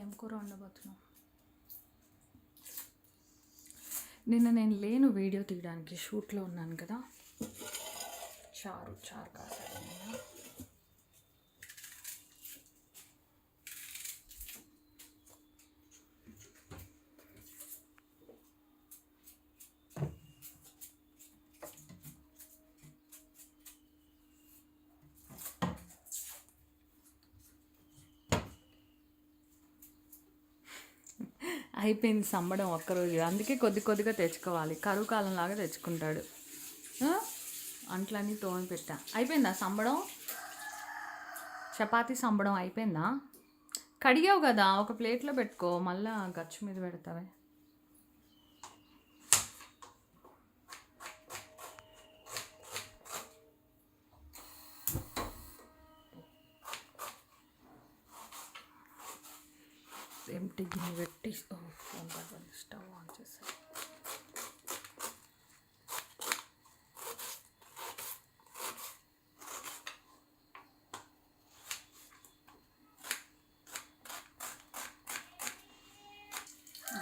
ఏం కూర వండబోతున్నావు? నిన్న నేను లేను వీడియో తీయడానికి, షూట్లో ఉన్నాను కదా. చారు కాసాను. అయిపోయింది సంబడం ఒక్కరోజు, అందుకే కొద్దిగా తెచ్చుకోవాలి. కరువు కాలంలాగా తెచ్చుకుంటాడు. అంట్లన్నీ తోమి పెట్టా. అయిపోయిందా సంబడం? చపాతీ సంబడం అయిపోయిందా? కడిగావు కదా, ఒక ప్లేట్లో పెట్టుకో, మళ్ళా గచ్చు మీద పెడతావే. ఎంటీ గిన్నె పెట్టి ఫోన్ పడుతుంది, స్టవ్ ఆన్ చేసాను.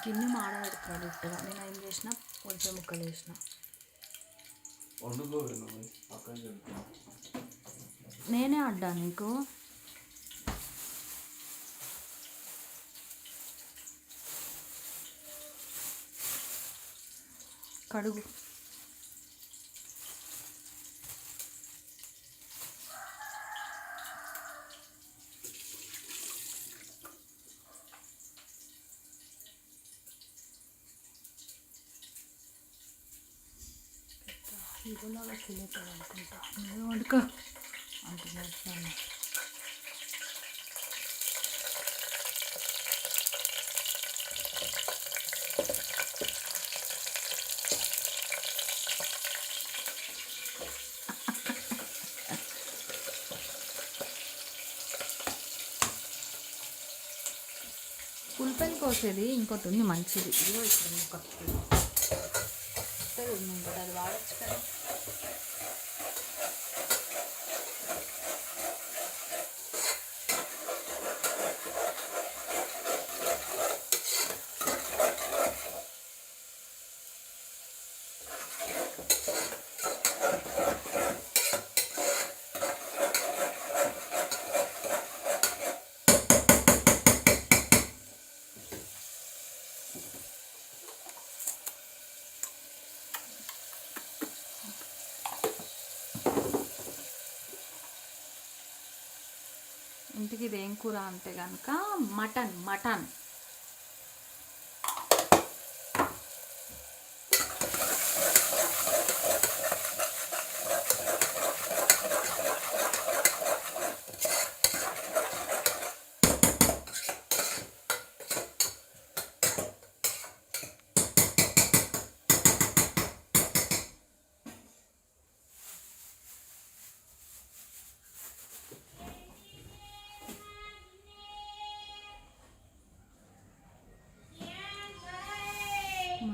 గిన్నె మాడబెడుతున్నాడు ఇట్టుగా. నేను ఏం చేసిన, కొంచెం ముక్కలు వేసిన. నేనే అడ్డా నీకు. కడుగు. హీరోలాగా తెలియదు అనుకుంటా. నేను వండుకో అంటున్నాను. పుల్పెన్ కోసేది ఇంకోటి ఉంది మంచిది. ఇదిగో ఇక్కడ కత్తి ఉంది కదా, అది వాడచ్చు కదా. ఇంటికి ఇదేం కూర అంటే కనుక మటన్.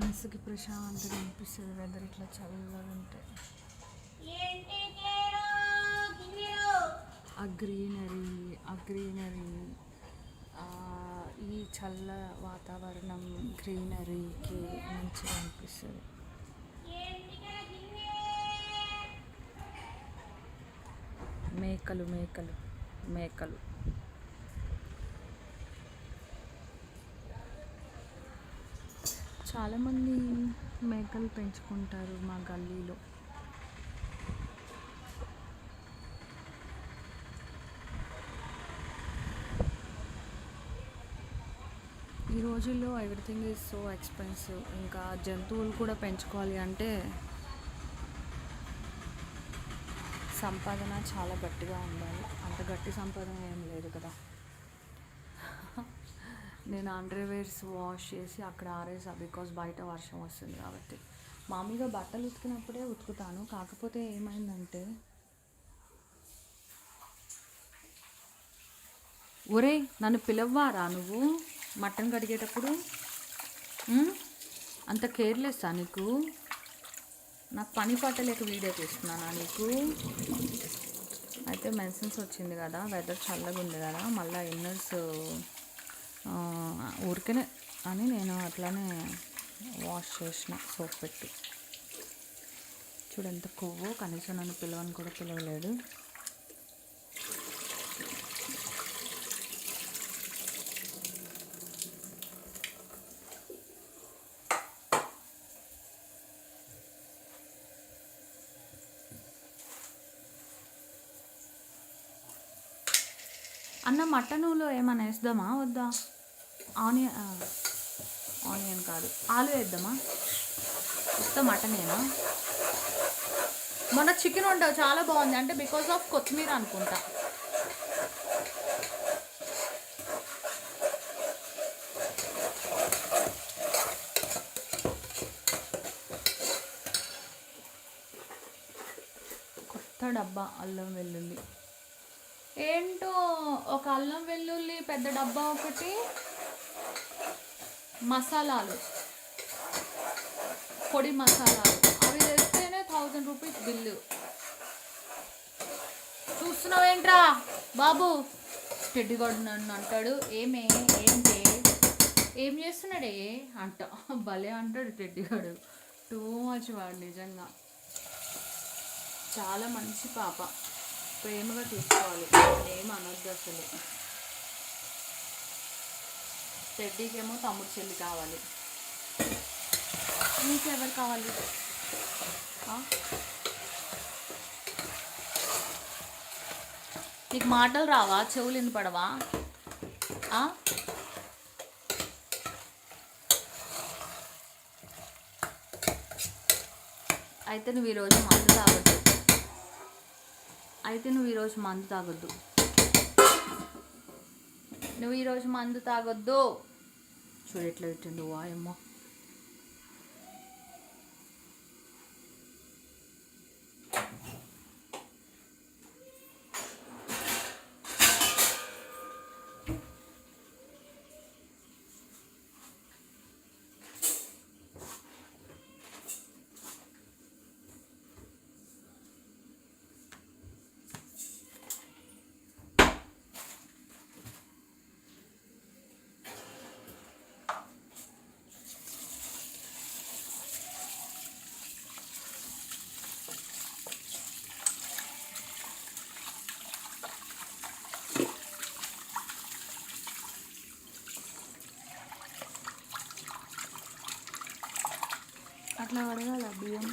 మనసుకి ప్రశాంతంగా అనిపిస్తుంది వెదర్ ఇట్లా చల్లగా ఉంటే. ఆ గ్రీనరీ ఈ చల్ల వాతావరణం గ్రీనరీకి మంచిగా అనిపిస్తుంది. మేకలు చాలామంది మేకలు పెంచుకుంటారు మా గల్లీలో. ఈ రోజుల్లో ఎవ్రీథింగ్ ఈజ్ సో ఎక్స్పెన్సివ్. ఇంకా జంతువులు కూడా పెంచుకోవాలి అంటే సంపాదన చాలా గట్టిగా ఉండాలి. అంత గట్టి సంపాదన ఏం లేదు కదా. నేను అండర్వేర్స్ వాష్ చేసి అక్కడ ఆరేసా, బికాజ్ బయట వర్షం వస్తుంది కాబట్టి. మామూలుగా బట్టలు ఉతికినప్పుడే ఉతుకుతాను, కాకపోతే ఏమైందంటే, ఒరే నన్ను పిలవ్వారా నువ్వు మటన్ కడిగేటప్పుడు? అంత కేర్లెస్సా నీకు? నాకు పని పట్టలేక వీడియో తీస్తున్నానా నీకు? అయితే మెన్సెన్స్ వచ్చింది కదా, వెదర్ చల్లగా ఉంది కదా, మళ్ళీ ఇన్నర్స్ ఊరికనే అని నేను అట్లానే వాష్ చేసిన సోప్ పెట్టి. చూడు ఎంత కొవ్వు, కనీసం నన్ను పిలవని కూడా పిలవలేడు. అన్న మటన్లో ఏమైనా వేద్దామా వద్దా? ఆనియన్ కాదు, ఆలు వేద్దామా? మొత్తం మటనేనా? మొన్న చికెన్ వండావు చాలా బాగుంది, అంటే బికాస్ ఆఫ్ కొత్తిమీర అనుకుంటా. కొత్త డబ్బా అల్లం వెల్లుల్లి ఏంటో, ఒక అల్లం వెల్లుల్లి పెద్ద డబ్బా ఒకటి, మసాలాలు పొడి మసాలాలు అవి తెస్తేనే 1000 రూపీస్ బిల్లు. చూస్తున్నావేంట్రా బాబు? టెడ్డిగాడు నన్ను అంటాడు, ఏంటి ఏం చేస్తున్నాడే అంట, భలే అంటాడు టెడ్డిగాడు. టూ మచ్ వాడు నిజంగా. చాలా మంచి పాప, ప్రేమగా చూసుకోవాలి, ఏం అనొద్దు అసలు. టెడ్డీకేమో తమ్ముడు చెల్లి కావాలి, నీకెవరు కావాలి? నీకు మాటలు రావా? చెవులు వినపడవా? అయితే నువ్వు ఈరోజు మందు తాగొద్దు. నువ్వు ఈరోజు మందు తాగొద్దు. చూడు ఎట్లా పెట్టిండు, వాయమ్మో. అట్లా అడగాల బియ్యం.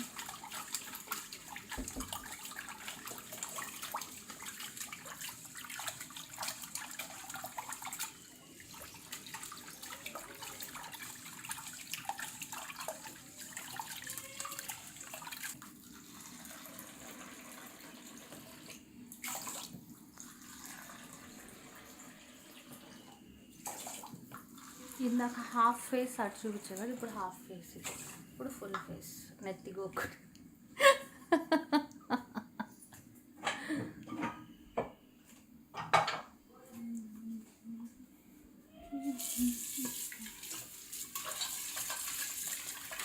ఇందాక హాఫ్ ఫేస్ అటు చూపించారు కదా, ఇప్పుడు హాఫ్ ఫేస్, ఇప్పుడు ఫుల్ ఫేస్, నెత్తి గోకుడు.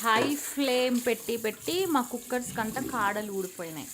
హై ఫ్లేమ్ పెట్టి మా కుక్కర్స్ కంట కాడలు ఊడిపోయినాయి.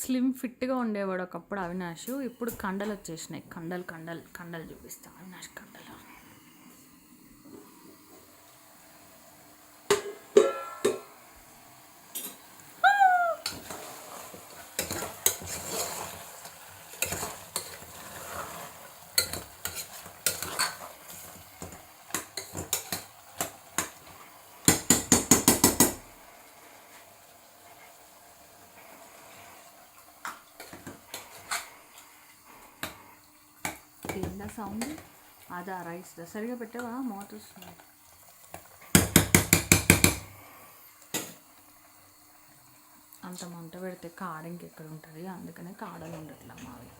స్లిమ్ ఫిట్గా ఉండేవాడు ఒకప్పుడు అవినాష్, ఇప్పుడు కండలు వచ్చేసినాయి. కండలు చూపిస్తాం అవినాష్ కండలు. ఏందా సౌండ్? అదా రైస్ సరిగా పెట్టావా? మోత వస్తుంది. అంత మంట పెడితే కాడ ఇంకెక్కడ ఉంటుంది, అందుకనే కాడలు ఉండట్లా మావి.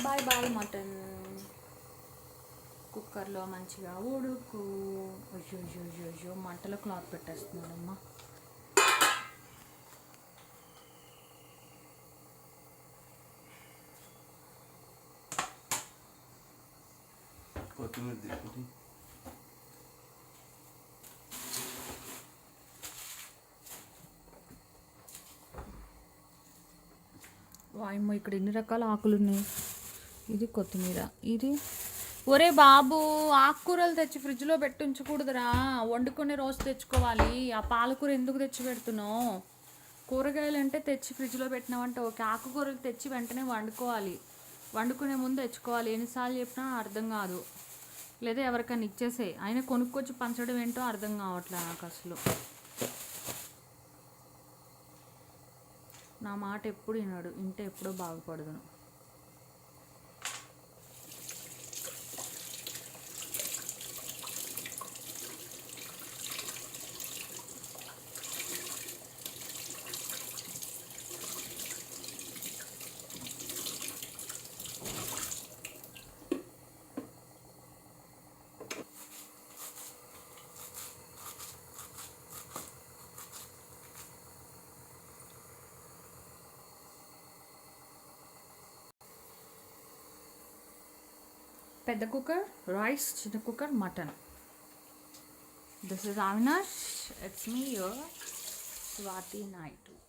బాయ్ మటన్. కుక్కర్లో మంచిగా ఉడుకు. అయ్యో అయ్యో అయ్యో అయ్యో మంటలో క్లాత్ పెట్టేస్తున్నాడమ్మా. కొత్తిమీర తీసుకుంటే వాయమ్మో ఇక్కడ ఎన్ని రకాల ఆకులు ఉన్నాయి. ఇది కొత్తిమీర. ఇది ఒరే బాబు, ఆకుకూరలు తెచ్చి ఫ్రిడ్జ్లో పెట్టి ఉంచకూడదురా, వండుకునే రోజు తెచ్చుకోవాలి. ఆ పాలకూర ఎందుకు తెచ్చి పెడుతున్నావు? కూరగాయలు అంటే తెచ్చి ఫ్రిడ్జ్లో పెట్టినామంటే ఓకే, ఆకుకూరలు తెచ్చి వెంటనే వండుకోవాలి. వండుకునే ముందు తెచ్చుకోవాలి. ఎన్నిసార్లు చెప్పినా అర్థం కాదు. లేదా ఎవరికైనా ఇచ్చేసే. అయినా కొనుక్కొచ్చి పంచడం ఏంటో అర్థం కావట్లే నాకు అసలు. నా మాట ఎప్పుడు వినడు, ఇంటే ఎప్పుడో బాగుపడదును. పెద్ద కుక్కర్ రైస్, చిన్న cooker mutton. This is Avinash, it's me your Swati Naidu.